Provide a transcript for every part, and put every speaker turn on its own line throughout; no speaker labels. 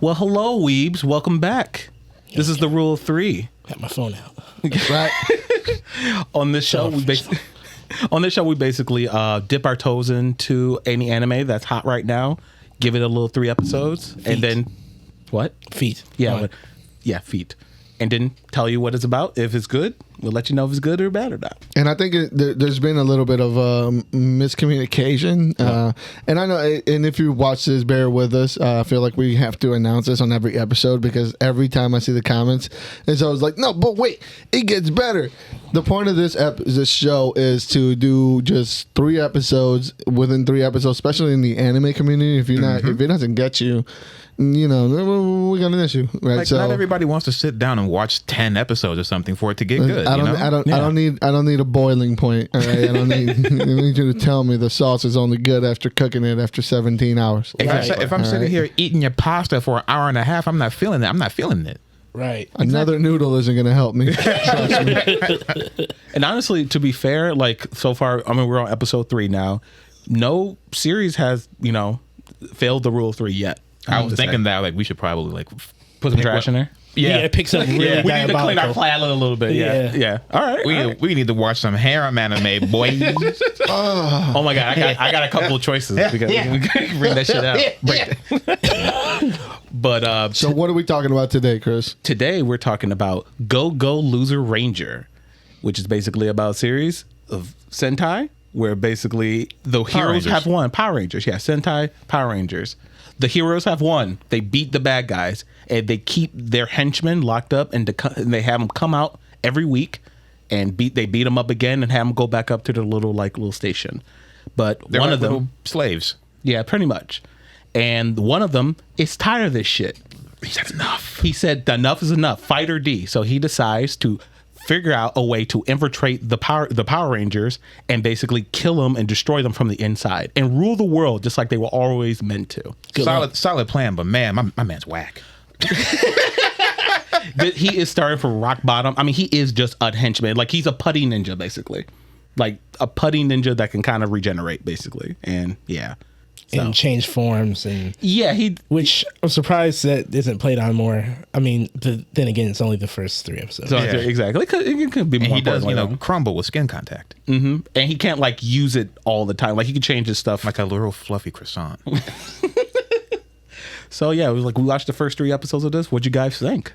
Well, hello, Weebs. Welcome back. This is the rule of 3.
Got my phone out.
Right. On this show, we basically dip our toes into any anime that's hot right now. Give it a little 3 episodes, and then what?
Feet.
Yeah, feet. And then tell you what it's about. If it's good, we'll let you know if it's good or bad or not.
And I think there's been a little bit of miscommunication. And I know, and if you watch this, bear with us. I feel like we have to announce this on every episode because every time I see the comments, it's always like, no, but wait, it gets better. The point of this show is to do just 3 episodes within 3 episodes, especially in the anime community. If it doesn't get you, we got an issue, right?
Like, not everybody wants to sit down and watch 10 episodes or something for it to get good. I
don't need a boiling point. All right, I need you to tell me the sauce is only good after cooking it after 17 hours.
If I'm sitting here eating your pasta for an hour and a half, I'm not feeling it. I'm not feeling it.
Right.
Another noodle isn't going to help me. Trust me.
And honestly, to be fair, like so far, I mean, we're on episode 3 now. No series has, failed the rule of 3 yet.
I was thinking that we should probably
put some trash in there.
Yeah, pick some really
we need to clean our palate a little bit. Yeah. All right.
We need to watch some harem anime, boys.
Oh my god, I got a couple of choices because we can bring that shit out. But
so what are we talking about today, Chris?
Today we're talking about Go Go Loser Ranger, which is basically about a series of Sentai where basically the heroes have won. Power Rangers, yeah, Sentai Power Rangers. The heroes have won. They beat the bad guys, and they keep their henchmen locked up, and they have them come out every week, and they beat them up again, and have them go back up to their little station. But
they're
one
like
of them,
little slaves.
Yeah, pretty much. And one of them is tired of this shit.
He said enough.
He said enough is enough. Fight or D. So he decides to figure out a way to infiltrate the Power Rangers and basically kill them and destroy them from the inside and rule the world just like they were always meant to.
Solid plan, but man, my man's whack.
He is starting from rock bottom. I mean, he is just a henchman. Like, he's a putty ninja, basically. Like a putty ninja that can kind of regenerate, basically. And yeah.
And change forms and which I'm surprised that isn't played on more. I mean, then again, it's only the first 3 episodes.
So exactly, it could be more.
And he does, crumble with skin contact.
Mm-hmm. And he can't use it all the time. Like, he can change his stuff
like a little fluffy croissant.
So yeah, it was we watched the first 3 episodes of this. What'd you guys think?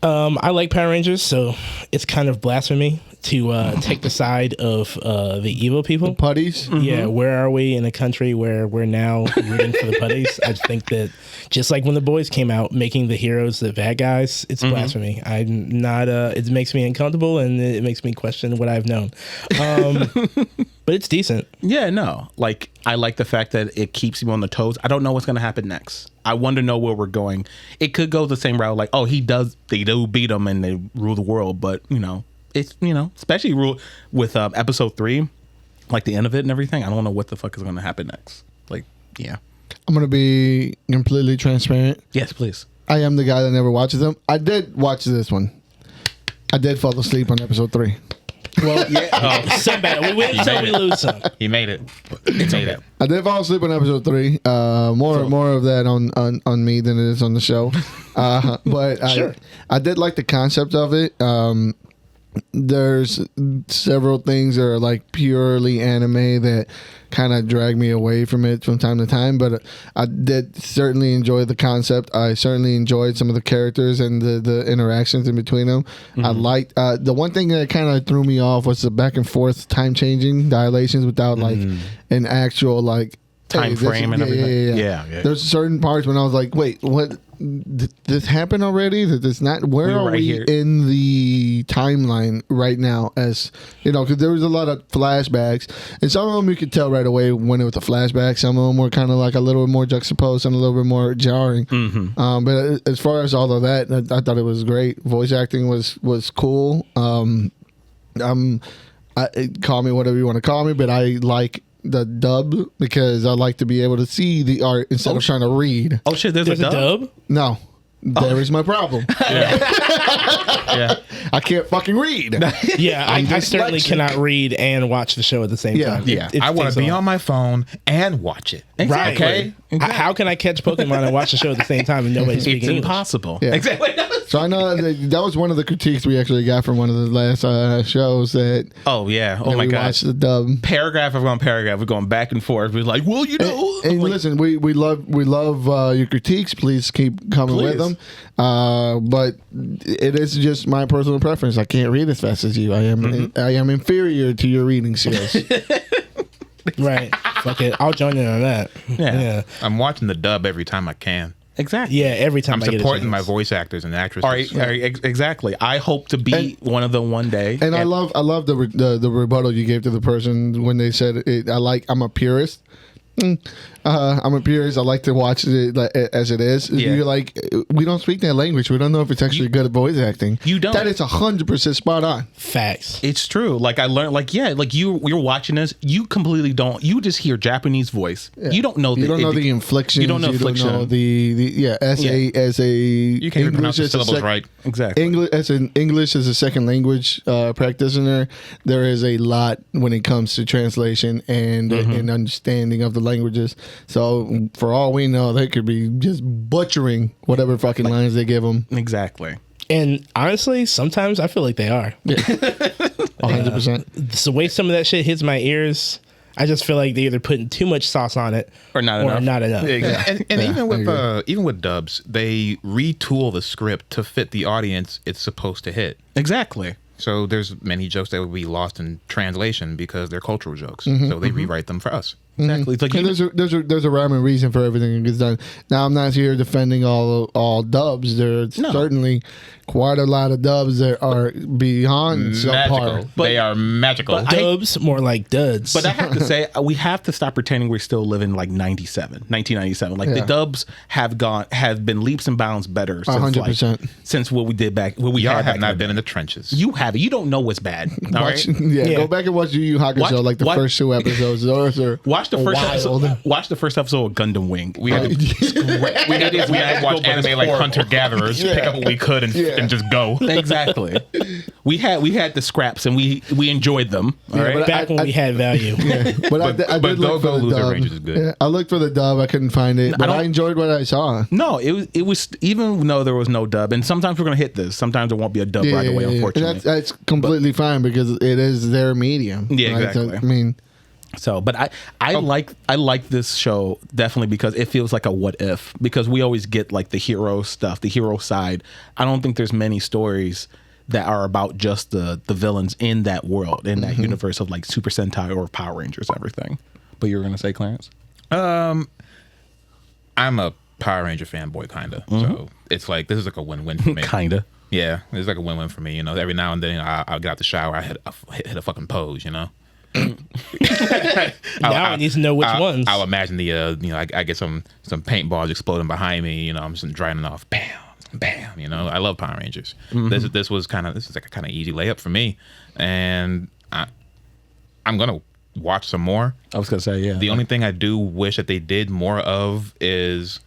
I like Power Rangers, so it's kind of blasphemy to take the side of the evil people.
The putties?
Mm-hmm. Yeah, where are we in a country where we're now rooting for the putties? I think that just like when the boys came out, making the heroes the bad guys, it's blasphemy. I'm not, it makes me uncomfortable and it makes me question what I've known. But it's decent.
Yeah, no. I like the fact that it keeps you on the toes. I don't know what's going to happen next. I want to know where we're going. It could go the same route, they do beat them and they rule the world, but, it's, especially with episode 3, the end of it and everything, I don't know what the fuck is going to happen next. Yeah.
I'm going to be completely transparent.
Yes, please.
I am the guy that never watches them. I did watch this one. I did fall asleep on episode 3.
Well, yeah. So bad. We win some, we lose some.
He made it. It.
I did fall asleep on episode 3. More of that on me than it is on the show. But sure. I did like the concept of it. There's several things that are purely anime that kind of drag me away from it from time to time, but I did certainly enjoy the concept. I certainly enjoyed some of the characters and the interactions in between them. Mm-hmm. I liked the one thing that kind of threw me off was the back and forth time changing dilations without an actual
time frame and everything.
Yeah. There's certain parts when I was like, wait, what? Did this happen already? Did this not? Where are we in the timeline right now? As because there was a lot of flashbacks, and some of them you could tell right away when it was a flashback. Some of them were kind of a little bit more juxtaposed and a little bit more jarring. Mm-hmm. But as far as all of that, I thought it was great. Voice acting was cool. Call me whatever you want to call me, but I like the dub because I like to be able to see the art instead of trying to read.
Oh shit, there's a dub?
No. There is my problem.
Yeah.
I can't fucking read.
Yeah, I certainly cannot read and watch the show at the same time.
Yeah.
I want to be on my phone and watch it.
Exactly.
Okay?
How can I catch Pokemon and watch the show at the same time and nobody's speaking
It's
English?
impossible.
Yeah.
Exactly.
So I know that was one of the critiques we actually got from one of the last shows that.
Oh yeah. Oh
that
my
we
god.
watched the dub.
Paragraph upon paragraph. We're going back and forth. We're like, well, you know.
And
like,
listen, we love your critiques. Please keep coming with them. But it is just my personal preference. I can't read as fast as you. I am inferior to your reading skills.
Right. Fuck it. I'll join in on that.
Yeah.
I'm watching the dub every time I can.
exactly.
Yeah, every time
I'm
I get a
supporting my
chance.
voice actors and actresses.
All right, exactly. I hope to be one of them one day.
And I love the rebuttal you gave to the person when they said I'm a purist. I'm a purist. I like to watch it as it is.
Yeah.
You're like, we don't speak that language. We don't know if it's actually good at voice acting.
You don't.
That is 100% spot on.
Facts.
It's true. Like I learned, you're watching this, you completely don't. You just hear Japanese voice.
Yeah.
You don't know.
You don't know the inflections.
You don't know inflection.
You don't know as a
You can't even pronounce the syllables right.
Exactly.
English as a second language practitioner. There is a lot when it comes to translation and understanding of the languages. So for all we know, they could be just butchering whatever fucking lines they give them.
Exactly.
And honestly, sometimes I feel like they are.
100%.
So the way some of that shit hits my ears, I just feel like they're either putting too much sauce on it
Or not enough.
Yeah,
Exactly.
And
I
even with dubs, they retool the script to fit the audience it's supposed to hit.
Exactly.
So there's many jokes that would be lost in translation because they're cultural jokes. So they rewrite them for us.
Exactly. It's like
And there's a rhyme and reason for everything that gets done. Now I'm not here defending all dubs. There's certainly quite a lot of dubs that are beyond
Magical.
subpar.
They are magical.
dubs more like duds.
But I have to say, we have to stop pretending we're still living like 1997. Like the dubs have been leaps and bounds better since
100%.
Since what we did back. What we
Y'all
had
have
back
not
then.
been in the trenches.
You have it. You don't know what's bad. All right.
Yeah, go back and watch Yu Yu Hakusho, like the first 2 episodes. Those are
Watch the first
wild.
episode. Watch the first episode of Gundam Wing.
We had to watch anime like hunter gatherers, pick up what we could and just go.
Exactly. we had the scraps and we enjoyed them. All right.
but
back when we had value.
But I did look for the
Loser
dub.
Rangers is good.
Yeah, I looked for the dub. I couldn't find it, but I enjoyed what I saw.
No, it was even though there was no dub, and sometimes we're gonna hit this. Sometimes there won't be a dub right away, unfortunately.
That's completely fine because it is their medium.
Yeah,
right?
exactly.
So, I mean,
So, but I like this show definitely because it feels like a what if, because we always get like the hero stuff, the hero side. I don't think there's many stories that are about just the villains in that world, in that universe of like Super Sentai or Power Rangers, everything. But you were gonna say, Clarence?
I'm a Power Ranger fanboy, kinda. So it's like this is like a win-win for me.
Kinda.
Yeah, it's like a win-win for me. You know, every now and then I'll get out the shower, I hit a fucking pose. You know.
Now I need to know which ones.
I'll imagine the I get some paintballs exploding behind me. You know, I'm just driving off, bam, bam. You know, I love Power Rangers. This is like a kind of easy layup for me, and I'm gonna watch some more.
I was gonna say, yeah.
The only thing I do wish that they did more of is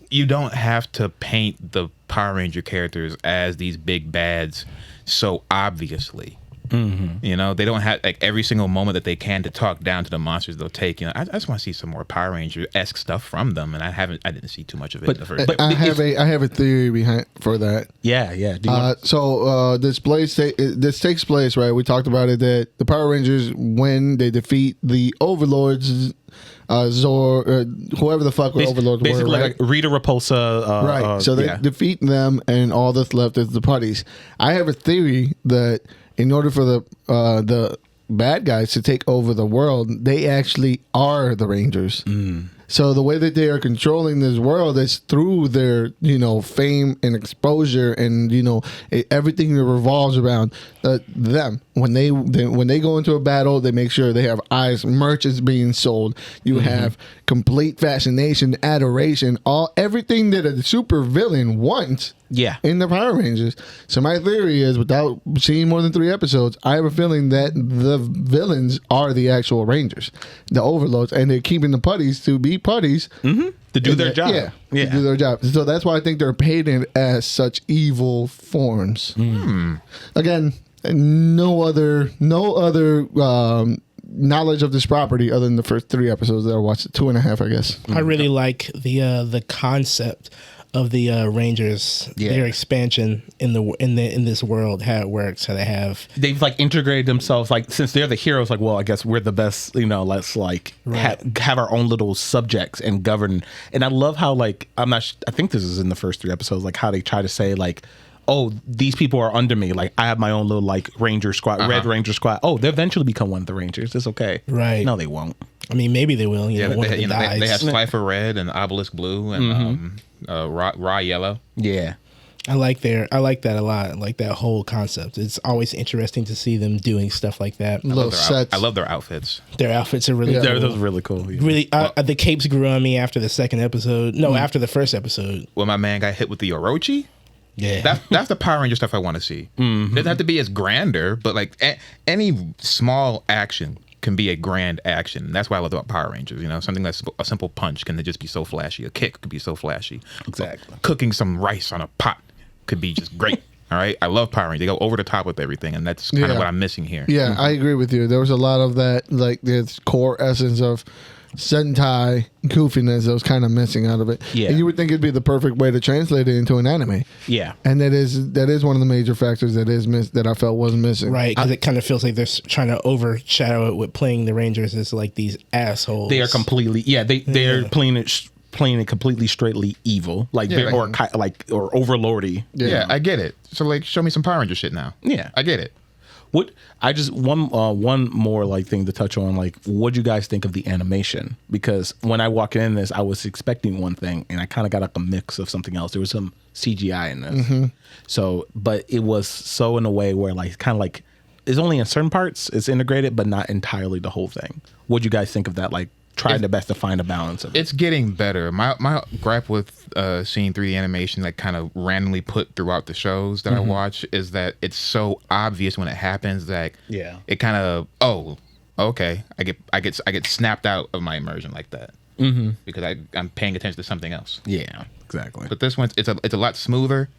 you don't have to paint the Power Ranger characters as these big bads so obviously. You know, they don't have like every single moment that they can to talk down to the monsters they'll take. You know, I just want to see some more Power Ranger-esque stuff from them, and I didn't see too much of it.
But-
in the first
but-
I have a theory behind for that.
Yeah. Do you want-
So this takes place, right? We talked about it, that the Power Rangers, when they defeat the Overlords, Zor, whoever the fuck the Overlords
basically
were, right?
like Rita Repulsa.
Right. So they defeat them, and all that's left is the putties. I have a theory that in order for the bad guys to take over the world, they actually are the Rangers. So the way that they are controlling this world is through their, fame and exposure, and everything that revolves around them. When they go into a battle, they make sure they have eyes. Merch is being sold. You have complete fascination, adoration, everything that a super villain wants.
Yeah.
In the Power Rangers. So my theory is, without seeing more than 3 episodes, I have a feeling that the villains are the actual Rangers, the Overlords, and they're keeping the putties to be putties
to do their job.
Yeah, to do their job. So that's why I think they're painted as such evil forms. Again, no other knowledge of this property other than the first 3 episodes that I watched. 2.5, I guess.
I really like the concept of the Rangers, their expansion in this world, how it works, how they've
like integrated themselves, like since they're the heroes, like, well, I guess we're the best, let's like have our own little subjects and govern. And I love how, like, I think this is in the first 3 episodes, like how they try to say, like, oh, these people are under me, like I have my own little like Ranger squad, Red Ranger squad. Oh, they'll eventually become one of the Rangers. It's okay.
Right.
No, they won't.
I mean, maybe they will. One of them dies.
They have Slifer Red and Obelisk Blue and Raw Yellow.
Yeah.
I like that a lot. I like that whole concept. It's always interesting to see them doing stuff like that.
Sets.
I love their outfits.
Their outfits are really cool.
Those are really cool. Yeah.
Really, the capes grew on me after the second episode. No, after the first episode.
When my man got hit with the Orochi.
Yeah,
that's the Power Ranger stuff I want to see. It doesn't have to be as grander, but like any small action can be a grand action. And that's why I love about Power Rangers. Something that's a simple punch can just be so flashy. A kick could be so flashy.
Exactly.
Cooking some rice on a pot could be just great. All right, I love Power Rangers. They go over the top with everything, and that's kind of what I'm missing here.
Yeah, I agree with you. There was a lot of that, like the core essence of Sentai goofiness that was kind of missing out of it.
Yeah.
And you would think it'd be the perfect way to translate it into an anime.
Yeah.
And that is one of the major factors that I felt was missing.
Right, because it kind of feels like they're trying to overshadow it with playing the Rangers as like these assholes.
They are completely they're playing it completely straightly evil, like or overlordy.
Yeah, I get it. So like, show me some Power Ranger shit now.
Yeah,
I get it.
One more like thing to touch on, like, what do you guys think of the animation? Because when I walked in this, I was expecting one thing, and I kind of got like a mix of something else. There was some CGI in this, so but it was so in a way where like kind of like it's only in certain parts it's integrated, but not entirely the whole thing. What do you guys think of that? Like, trying their best to find a balance of it.
It's getting better. My gripe with seeing 3D animation like kind of randomly put throughout the shows that I watch is that it's so obvious when it happens that it kind of okay, I get snapped out of my immersion like that because I'm paying attention to something else.
Yeah, exactly.
But this one it's a lot smoother,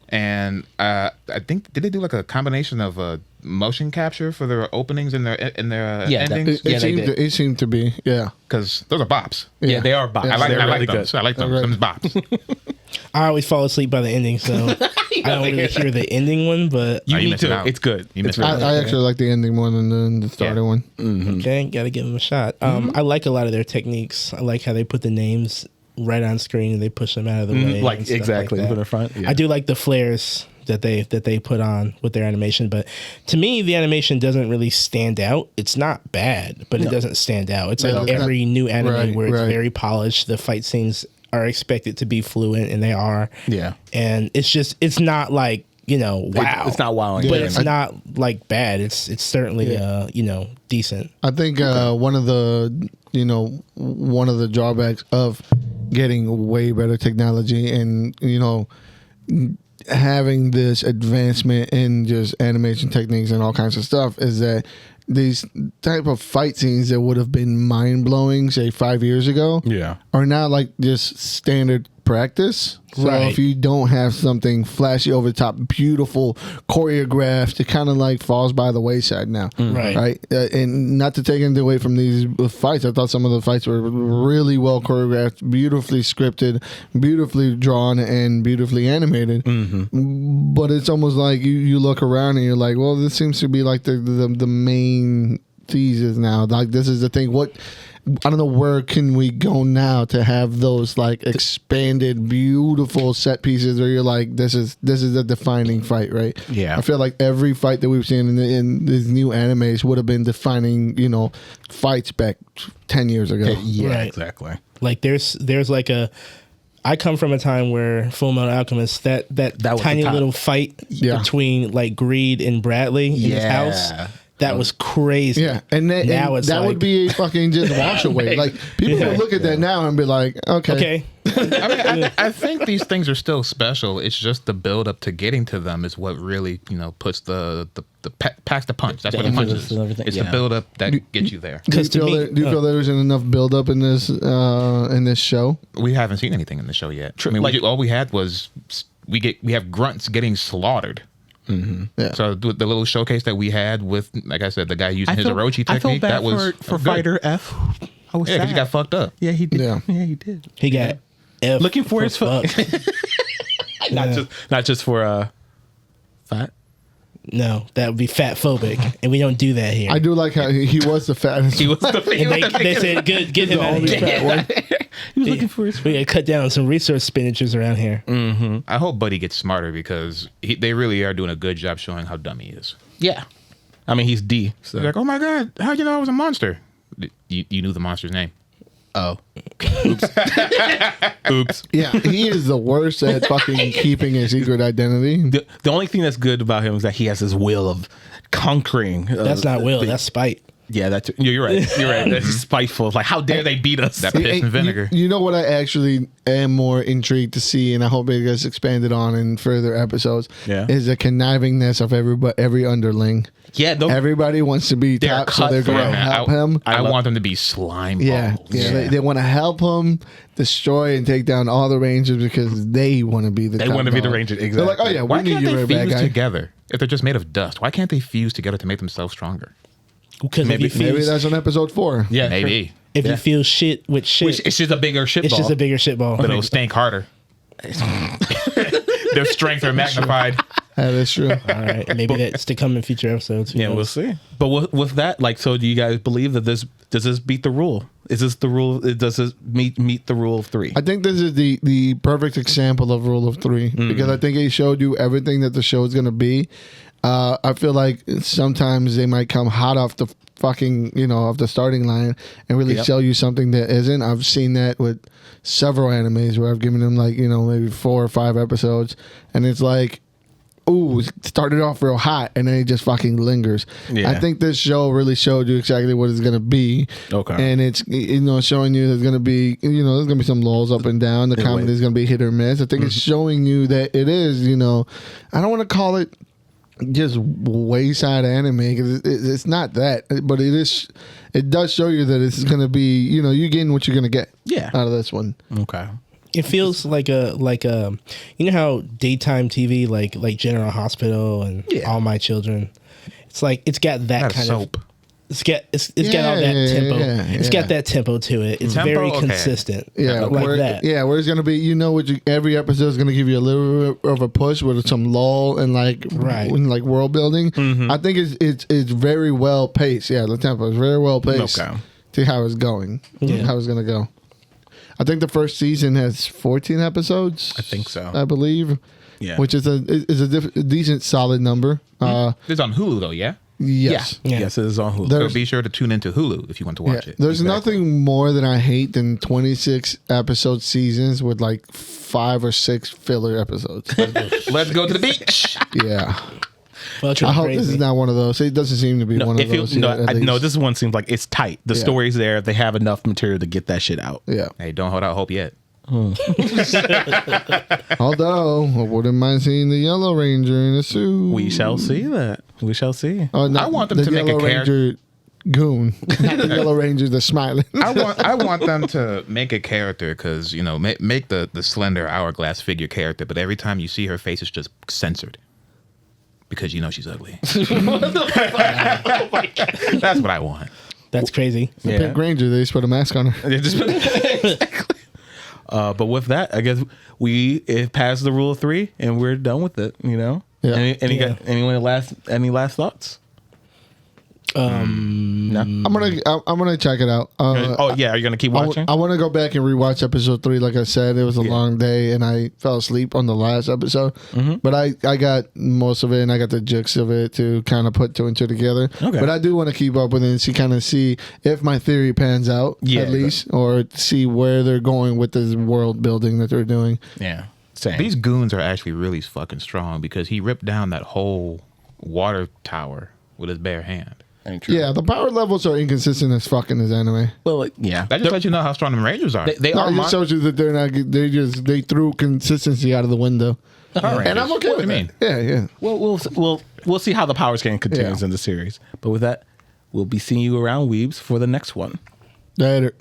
and I think did they do like a combination of motion capture for their openings and their endings?
It seemed to be,
because those are bops.
Yeah, they are bops.
Yeah,
I like
really
them.
good.
So I like them. Them's bops.
I always fall asleep by the ending, so I don't really hear the ending one, but
You need
missing
to.
out.
It's good.
It's
really
I actually like the ending more than the starter one.
okay, gotta give them a shot. I like a lot of their techniques. I like how they put the names right on screen and they push them out of the way.
like
and stuff
exactly
like
put
that.
in front. Yeah.
I do like the flares that they put on with their animation, but to me the animation doesn't really stand out. It's not bad, but it doesn't stand out. It's like every new anime where it's very polished. The fight scenes are expected to be fluent, and they are.
Yeah.
And it's not like, wow.
It's not wowing.
But it's not like bad. It's certainly decent.
I think one of the drawbacks of getting way better technology and having this advancement in just animation techniques and all kinds of stuff is that these type of fight scenes that would have been mind-blowing, say 5 years ago, are now like just standard practice. So if you don't have something flashy, over the top, beautiful, choreographed, it kind of like falls by the wayside now. Right? And not to take anything away from these fights, I thought some of the fights were really well choreographed, beautifully scripted, beautifully drawn, and beautifully animated. But it's almost like you look around and you're like, well, this seems to be like the main thesis now. Like, this is the thing. I don't know, where can we go now to have those like expanded, beautiful set pieces where you're like, this is a defining fight, right?
Yeah.
I feel like every fight that we've seen in these new animes would have been defining, fights back 10 years ago.
Yeah, exactly.
Like there's like I come from a time where Full Metal Alchemist, that tiny little fight between like Greed and Bradley in his house. That was crazy.
Yeah, and that would be a fucking just wash away. Like, people would look at that now and be like, okay.
I think these things are still special. It's just the build up to getting to them is what really puts the packs the punch. That's what the punch is. It's the build up that gets you there.
Do you feel there isn't enough build up in this show?
We haven't seen anything in the show yet. I mean, all we had was we have grunts getting slaughtered.
Yeah.
So the little showcase that we had with, like I said, the guy using his Orochi technique,
I felt bad
that was
for
good.
Fighter F. I was
Yeah, because
sad.
he got fucked up.
Yeah, he did.
Yeah.
Yeah, he did.
He got F
Looking for his
fuck.
not just for fat.
No, that would be fat phobic, and we don't do that here.
I do like how he was the fattest.
He was the
And they said, "Good, get him out of
only
here."
fat one.
He was looking for his.
We got to cut down on some resource expenditures around here.
I hope Buddy gets smarter because they really are doing a good job showing how dumb he is.
Yeah, I mean he's D. So.
He's like, oh my God, how'd you know I was a monster? You knew the monster's name.
Oh, oops.
Yeah, he is the worst at fucking keeping a secret identity.
The only thing that's good about him is that he has this will of conquering.
That's not will. That's spite.
Yeah, that's you're right. You're right. That's spiteful. Like, how dare they beat us?
That piss and vinegar.
You know what I actually am more intrigued to see, and I hope it gets expanded on in further episodes.
Yeah.
Is the connivingness of every underling.
Yeah,
Everybody wants to be
They're
top, so they're going to
cutthroat.
help him.
I want them to be slime
Yeah,
balls.
yeah. They want to help him destroy and take down all the Rangers because they want to be the.
They
top
want to be the
dog.
Ranger. Exactly.
They're like, oh yeah,
Why
we need
can't
you,
they
very bad
fuse
guy.
together? If they're just made of dust, why can't they fuse together to make themselves stronger?
Because
Maybe-
Maybe that's on episode 4.
Yeah,
Maybe.
if you feel shit with shit,
Which it's just a bigger shit
it's
ball.
just a bigger shit ball.
But it'll stink harder. Their strength are magnified.
That is true.
All right, maybe that's to come in future episodes. Who
Yeah, we'll
knows?
see. But with that, like, so do you guys believe that does this beat the rule? Is this the rule? Does this meet the rule of 3?
I think this is the perfect example of rule of 3 because I think it showed you everything that the show is going to be. I feel like sometimes they might come hot off the fucking, off the starting line and really show you something that isn't. I've seen that with several animes where I've given them like, maybe 4 or 5 episodes and it's like, ooh, it started off real hot and then it just fucking lingers.
Yeah.
I think this show really showed you exactly what it's going to be.
Okay.
And it's, showing you there's going to be, there's going to be some lulls up and down. The comedy is going to be hit or miss. I think it's showing you that it is, I don't want to call it just wayside anime because it's not that, but it does show you that it's going to be, you're getting what you're going to get out of this one.
Okay.
It feels like a how daytime TV like General Hospital and All My Children. It's like it's got that
Not
kind
soap.
of. It's got all that tempo. It's got that tempo to it. It's
Tempo?
very
Okay.
consistent.
Yeah,
like that.
Yeah, where it's gonna be, every episode is gonna give you a little bit of a push with some lull and like world building. I think it's very well paced. Yeah, the tempo is very well paced.
Okay.
To how it's going, how it's gonna go. I think the first season has 14 episodes.
I think so.
I believe.
Yeah.
Which is a decent solid number.
It's on Hulu though, yeah?
Yes.
Yeah.
Yes, it is on Hulu.
There-
So be sure to tune into Hulu if you want to watch it.
There's nothing more than I hate than 26 episode seasons with like 5 or 6 filler episodes.
Let's go to the beach.
Yeah.
Well,
I hope this is not one of those. It doesn't seem to be one of those.
No,
yet, at least.
this one seems like it's tight. The
Yeah.
story's there. They have enough material to get that shit out.
Yeah.
Hey, don't hold out hope yet.
Although, I wouldn't mind seeing the Yellow Ranger in a suit.
We shall see that. We shall see.
Oh,
I want them
the
to make a
Yellow Ranger goon. Not the Yellow Ranger that's smiling.
I want them to make a character because make the slender hourglass figure character, but every time you see her face, it's just censored because she's ugly. That's what I want.
That's crazy.
Yeah.
Pink Ranger, they just put a mask on her.
Exactly. But with that, I guess we passed the rule of 3 and we're done with it.
Yeah.
Any last thoughts? No.
I'm gonna check it out.
Are you gonna keep watching?
I want to go back and rewatch episode 3. Like I said, it was a long day, and I fell asleep on the last episode. But I got most of it, and I got the gist of it to kind of put 2 and 2 together.
Okay.
But I do want to keep up with it and see if my theory pans out at least, or see where they're going with this world building that they're doing.
Yeah. Same.
These goons are actually really fucking strong because he ripped down that whole water tower with his bare hand.
Ain't true.
Yeah, the power levels are inconsistent as fuck in this anime.
Well, yeah.
That just lets you know how strong the Rangers are.
They
No,
are
it just shows you that they're not. They threw consistency out of the window, and I'm okay
What
with
do you
it.
mean?
Yeah.
We'll see how the power scan continues
Yeah.
in the series. But with that, we'll be seeing you around Weebs for the next one.
Later.